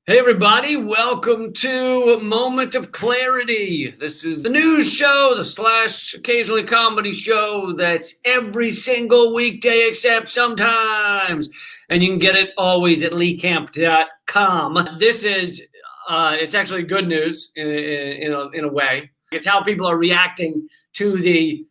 Hey everybody, welcome to Moment of Clarity. This is the news show, the slash occasionally comedy show that's every single weekday except sometimes. And you can get it always at leecamp.com. This is, it's actually good news in a way. It's how people are reacting to the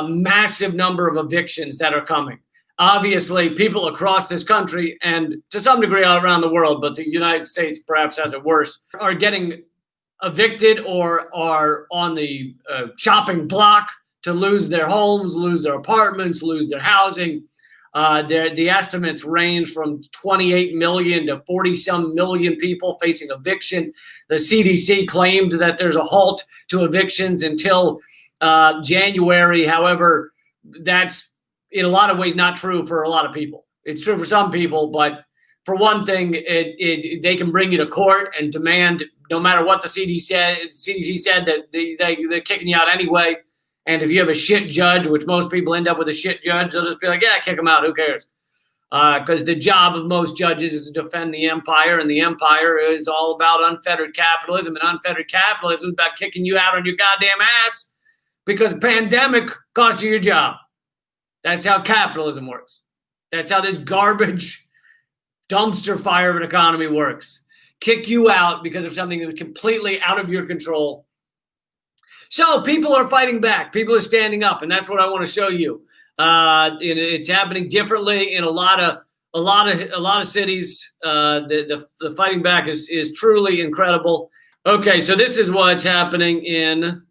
massive number of evictions that are coming. Obviously, people across this country and to some degree around the world, but the United States perhaps has it worse, are getting evicted or are on the chopping block to lose their homes, lose their apartments, lose their housing. The estimates range from 28 million to 40-some million people facing eviction. The CDC claimed that there's a halt to evictions until January. However, that's in a lot of ways not true for a lot of people. It's true for some people, but for one thing, they can bring you to court and demand, no matter what the CDC said, that they're kicking you out anyway. And if you have a shit judge, which most people end up with a shit judge, they'll just be like, yeah, kick them out. Who cares? Because the job of most judges is to defend the empire, and the empire is all about unfettered capitalism, and unfettered capitalism is about kicking you out on your goddamn ass because a pandemic cost you your job. That's how capitalism works. That's how this garbage dumpster fire of an economy works. Kick you out because of something that was completely out of your control. So people are fighting back. People are standing up, and that's what I want to show you. It's happening differently in a lot of cities. The fighting back is truly incredible. Okay, so this is what's happening in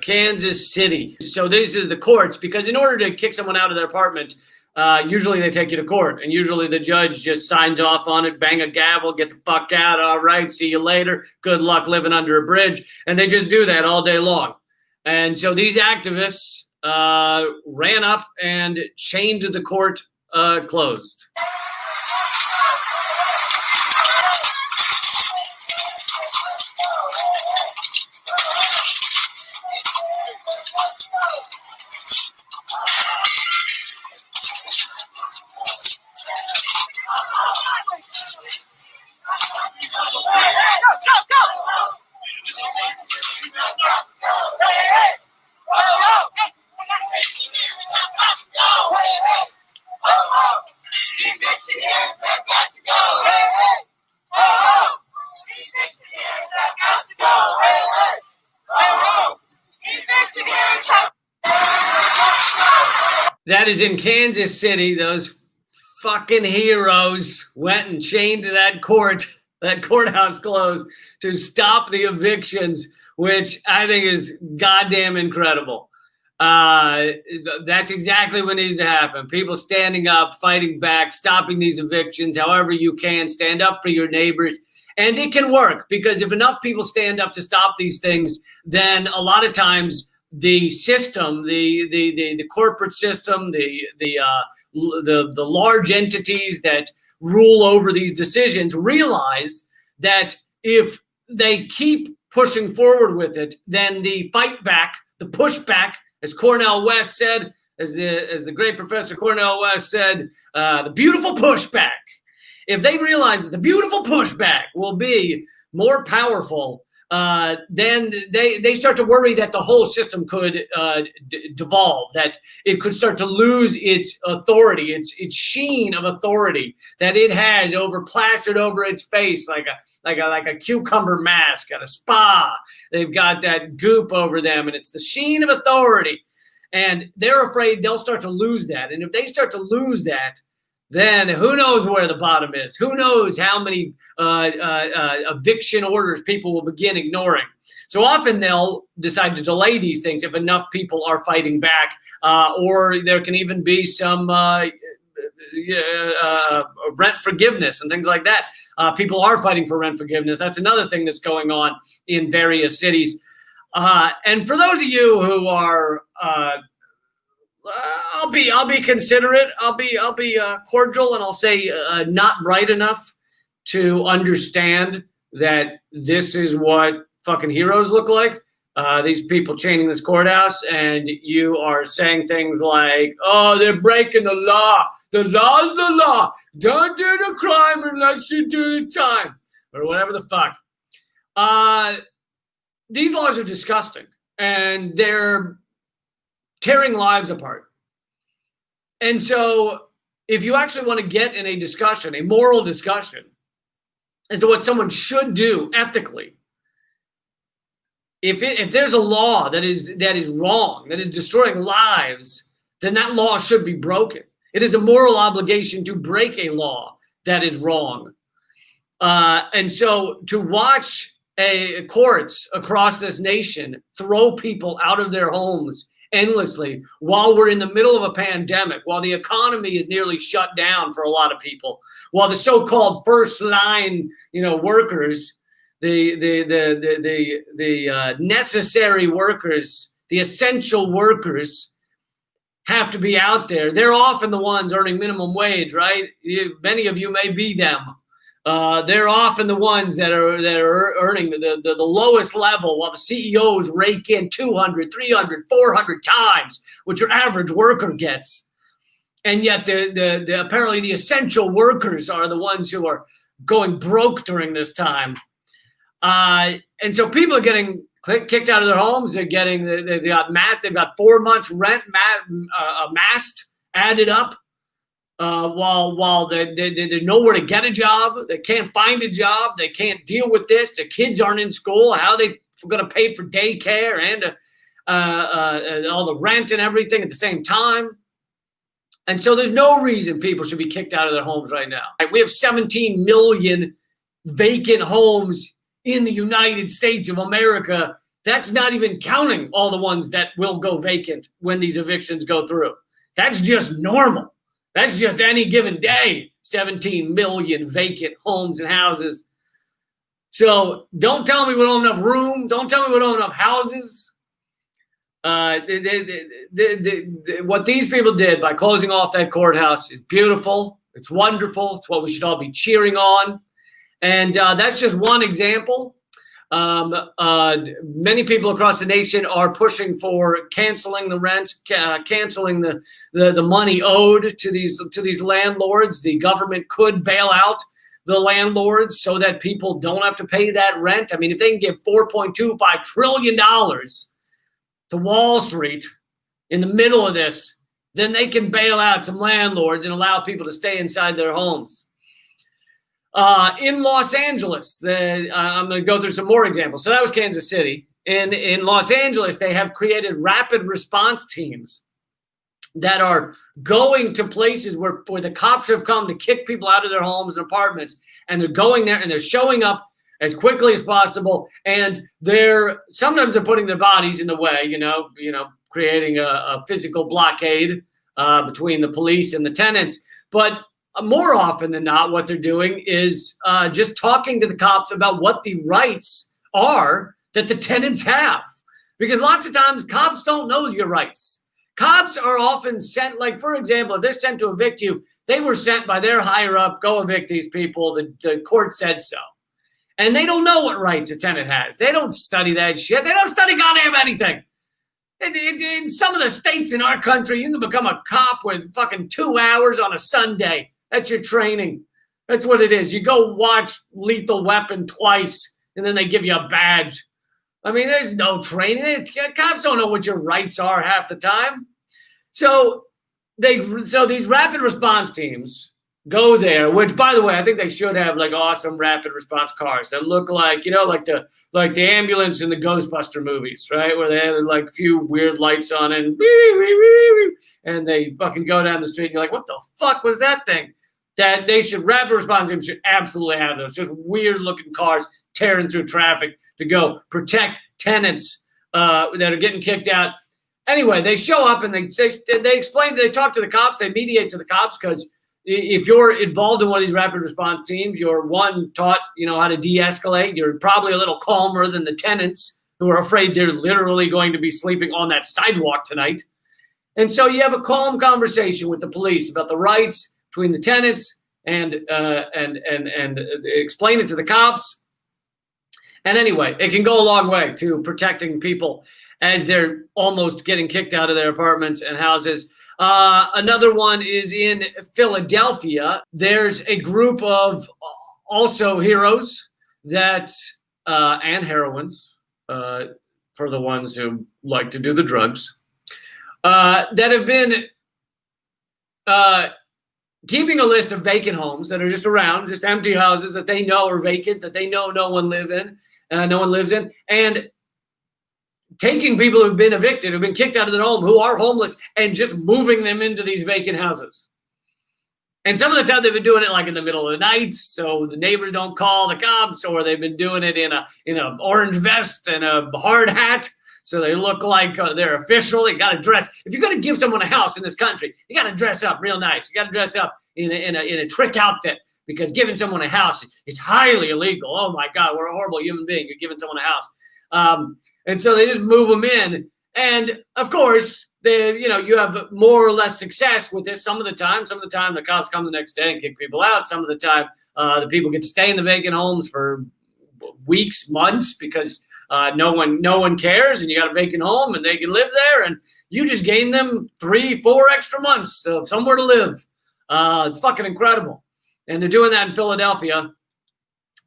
Kansas City. So these are the courts, because in order to kick someone out of their apartment, usually they take you to court, and usually the judge just signs off on it, bang a gavel, get the fuck out, all right, see you later, good luck living under a bridge. And they just do that all day long. And so these activists ran up and chained the court closed. Eviction hearings have got to go. Hey, hey. Oh, oh. Eviction hearings have got to go. Hey, hey. Oh, oh. Eviction hearings have. That is in Kansas City. Those fucking heroes went and chained to that courthouse closed to stop the evictions, which I think is goddamn incredible. That's exactly what needs to happen. People standing up, fighting back, stopping these evictions however you can. Stand up for your neighbors. And it can work, because if enough people stand up to stop these things, then a lot of times the system, the corporate system, the large entities that rule over these decisions realize that if they keep pushing forward with it, then the fight back, the pushback, as Cornel West said, as the great Professor Cornel West said, the beautiful pushback. If they realize that the beautiful pushback will be more powerful, then they start to worry that the whole system could devolve, that it could start to lose its authority, its sheen of authority that it has plastered over its face like a cucumber mask at a spa. They've got that goop over them, and it's the sheen of authority. And they're afraid they'll start to lose that. And if they start to lose that, then who knows where the bottom is? Who knows how many eviction orders people will begin ignoring? So often they'll decide to delay these things if enough people are fighting back, or there can even be some rent forgiveness and things like that. People are fighting for rent forgiveness. That's another thing that's going on in various cities. And for those of you who are I'll be considerate. I'll be cordial, and I'll say not bright enough to understand that this is what fucking heroes look like. These people chaining this courthouse, and you are saying things like, "Oh, they're breaking the law. The law's the law. Don't do the crime unless you do the time. Or whatever the fuck. These laws are disgusting. And they're tearing lives apart. And so if you actually want to get in a discussion, a moral discussion, as to what someone should do ethically, if there's a law that is wrong, that is destroying lives, then that law should be broken. It is a moral obligation to break a law that is wrong. And so to watch courts across this nation throw people out of their homes endlessly while we're in the middle of a pandemic, while the economy is nearly shut down for a lot of people, while the so-called first line, workers, the necessary workers, the essential workers have to be out there. They're often the ones earning minimum wage, right? Many of you may be them. They're often the ones that are earning the lowest level, while the CEOs rake in 200, 300, 400 times what your average worker gets. And yet apparently the essential workers are the ones who are going broke during this time. And so people are getting kicked out of their homes. They've got 4 months rent amassed, added up. While there's nowhere to get a job, they can't find a job, they can't deal with this. The kids aren't in school. How are they going to pay for daycare and all the rent and everything at the same time? And so there's no reason people should be kicked out of their homes right now. We have 17 million vacant homes in the United States of America. That's not even counting all the ones that will go vacant when these evictions go through. That's just normal. That's just any given day, 17 million vacant homes and houses. So don't tell me we don't have enough room. Don't tell me we don't have enough houses. What these people did by closing off that courthouse is beautiful. It's wonderful. It's what we should all be cheering on. And that's just one example. Many people across the nation are pushing for canceling the rents, canceling the money owed to these landlords. The government could bail out the landlords so that people don't have to pay that rent. I mean, if they can give $4.25 trillion to Wall Street in the middle of this, then they can bail out some landlords and allow people to stay inside their homes. In Los Angeles, I'm going to go through some more examples. So that was Kansas City. In Los Angeles, they have created rapid response teams that are going to places where the cops have come to kick people out of their homes and apartments, and they're going there and they're showing up as quickly as possible. And sometimes they're putting their bodies in the way, creating a physical blockade between the police and the tenants. But more often than not, what they're doing is just talking to the cops about what the rights are that the tenants have. Because lots of times cops don't know your rights. Cops are often sent, like, for example, if they're sent to evict you, they were sent by their higher up, go evict these people. The court said so. And they don't know what rights a tenant has. They don't study that shit. They don't study goddamn anything. In some of the states in our country, you can become a cop with fucking 2 hours on a Sunday. That's your training. That's what it is. You go watch Lethal Weapon twice, and then they give you a badge. I mean, there's no training. Cops don't know what your rights are half the time. So these rapid response teams go there, which, by the way, I think they should have like awesome rapid response cars that look like, like the ambulance in the Ghostbuster movies, right? Where they have like a few weird lights on and they fucking go down the street and you're like, what the fuck was that thing? That rapid response teams should absolutely have those. Just weird looking cars tearing through traffic to go protect tenants that are getting kicked out. Anyway, they show up and they explain, they talk to the cops, they mediate to the cops, because if you're involved in one of these rapid response teams, you're taught, how to de-escalate. You're probably a little calmer than the tenants who are afraid they're literally going to be sleeping on that sidewalk tonight. And so you have a calm conversation with the police about the rights between the tenants and explain it to the cops. And anyway, it can go a long way to protecting people as they're almost getting kicked out of their apartments and houses. Another one is in Philadelphia. There's a group of also heroes that and heroines for the ones who like to do the drugs that have been keeping a list of vacant homes that are just around, just empty houses that they know are vacant, that they know no one lives in, and taking people who've been evicted, who've been kicked out of their home, who are homeless, and just moving them into these vacant houses. And some of the time they've been doing it like in the middle of the night, so the neighbors don't call the cops, or they've been doing it in a orange vest and a hard hat, so they look like they're official. You got to dress. If you're going to give someone a house in this country, you got to dress up real nice. You got to dress up in a trick outfit, because giving someone a house is highly illegal. Oh my God, we're a horrible human being. You're giving someone a house. And so they just move them in. And of course, you have more or less success with this. Some of the time the cops come the next day and kick people out. Some of the time the people get to stay in the vacant homes for weeks, months, because no one cares, and you got a vacant home and they can live there, and you just gain them 3-4 extra months of somewhere to live. It's fucking incredible. And they're doing that in Philadelphia.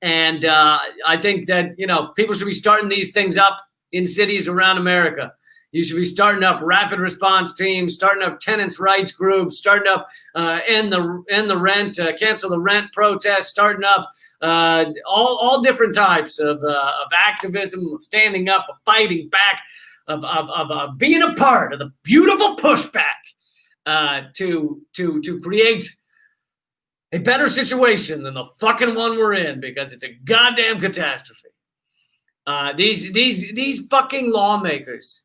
And I think that, people should be starting these things up in cities around America. You should be starting up rapid response teams, starting up tenants' rights groups, starting up end the rent, cancel the rent protests, starting up all different types of activism, of standing up, of fighting back, of being a part of the beautiful pushback to create a better situation than the fucking one we're in, because it's a goddamn catastrophe. These fucking lawmakers,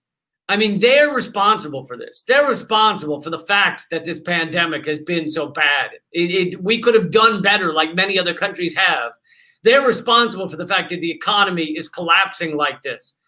I mean, they're responsible for this. They're responsible for the fact that this pandemic has been so bad. We could have done better, like many other countries have. They're responsible for the fact that the economy is collapsing like this.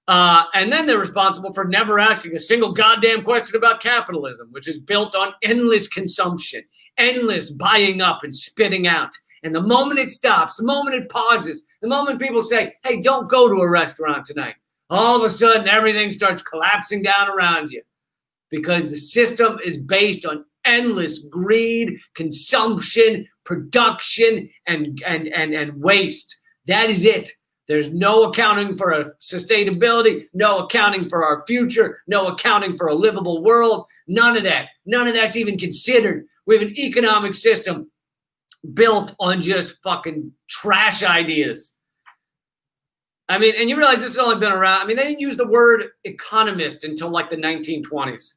And then they're responsible for never asking a single goddamn question about capitalism, which is built on endless consumption, endless buying up and spitting out. And the moment it stops, the moment it pauses, the moment people say, hey, don't go to a restaurant tonight, all of a sudden everything starts collapsing down around you, because the system is based on endless greed, consumption, production, and waste. That is it. There's no accounting for our sustainability, no accounting for our future, no accounting for a livable world. None of that. None of that's even considered. We have an economic system built on just fucking trash ideas. I mean, and you realize this has only been around. I mean, they didn't use the word economist until like the 1920s.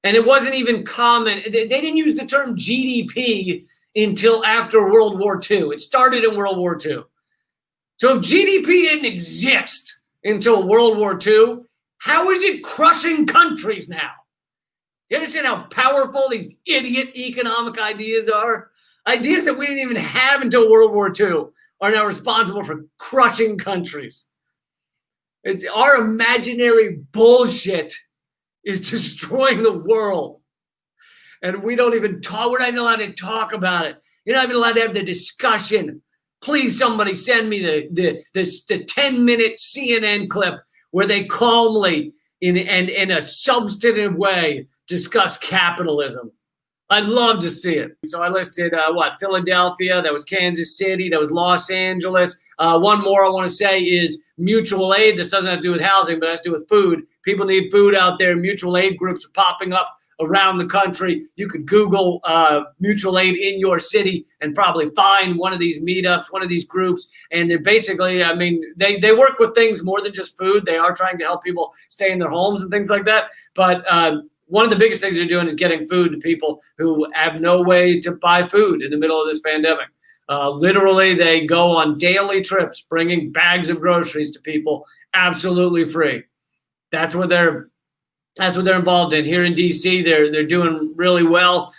And it wasn't even common. They didn't use the term GDP until after World War II. It started in World War II. So if GDP didn't exist until World War II, how is it crushing countries now? Do you understand how powerful these idiot economic ideas are? Ideas that we didn't even have until World War II are now responsible for crushing countries. It's our imaginary bullshit is destroying the world. And we don't even talk, we're not even allowed to talk about it. You're not even allowed to have the discussion. Please, somebody send me the 10-minute CNN clip where they calmly, in a substantive way, discuss capitalism. I'd love to see it. So I listed, Philadelphia, that was Kansas City, that was Los Angeles. One more I want to say is mutual aid. This doesn't have to do with housing, but it has to do with food. People need food out there. Mutual aid groups are popping up around the country. You could Google mutual aid in your city and probably find one of these meetups, one of these groups. And they're basically, I mean, they work with things more than just food. They are trying to help people stay in their homes and things like that. But one of the biggest things they're doing is getting food to people who have no way to buy food in the middle of this pandemic. Literally, they go on daily trips, bringing bags of groceries to people absolutely free. That's what they're involved in. Here in DC, they're doing really well.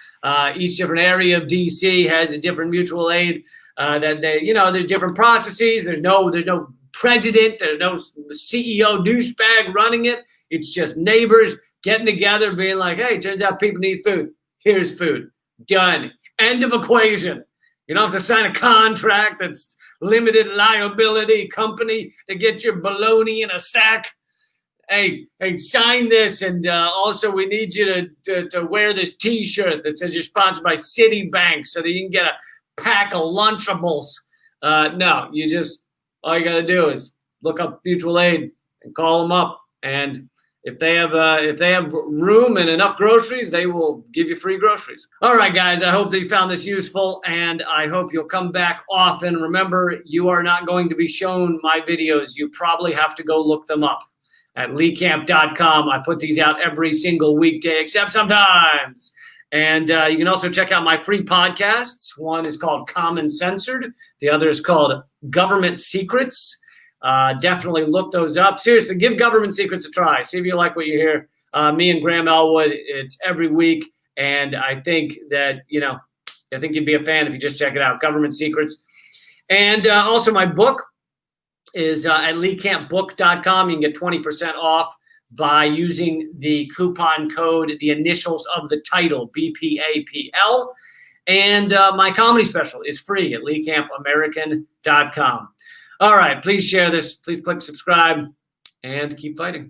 Each different area of DC has a different mutual aid that they, there's different processes. There's no president. There's no CEO douchebag running it. It's just neighbors getting together, being like, hey, turns out people need food. Here's food. Done. End of equation. You don't have to sign a contract that's limited liability company to get your bologna in a sack. hey, sign this, and also we need you to wear this T-shirt that says you're sponsored by Citibank so that you can get a pack of Lunchables. No, all you got to do is look up mutual aid and call them up, and if they have room and enough groceries, they will give you free groceries. All right, guys, I hope that you found this useful, and I hope you'll come back often. Remember, you are not going to be shown my videos. You probably have to go look them up at leecamp.com. I put these out every single weekday, except sometimes. And you can also check out my free podcasts. One is called Common Censored. The other is called Government Secrets. Definitely look those up. Seriously, give Government Secrets a try. See if you like what you hear. Me and Graham Elwood, it's every week. And I think that, I think you'd be a fan if you just check it out, Government Secrets. And also my book is at leecampbook.com. You can get 20% off by using the coupon code, the initials of the title, BPAPL. And my comedy special is free at leecampamerican.com. All right, please share this. Please click subscribe and keep fighting.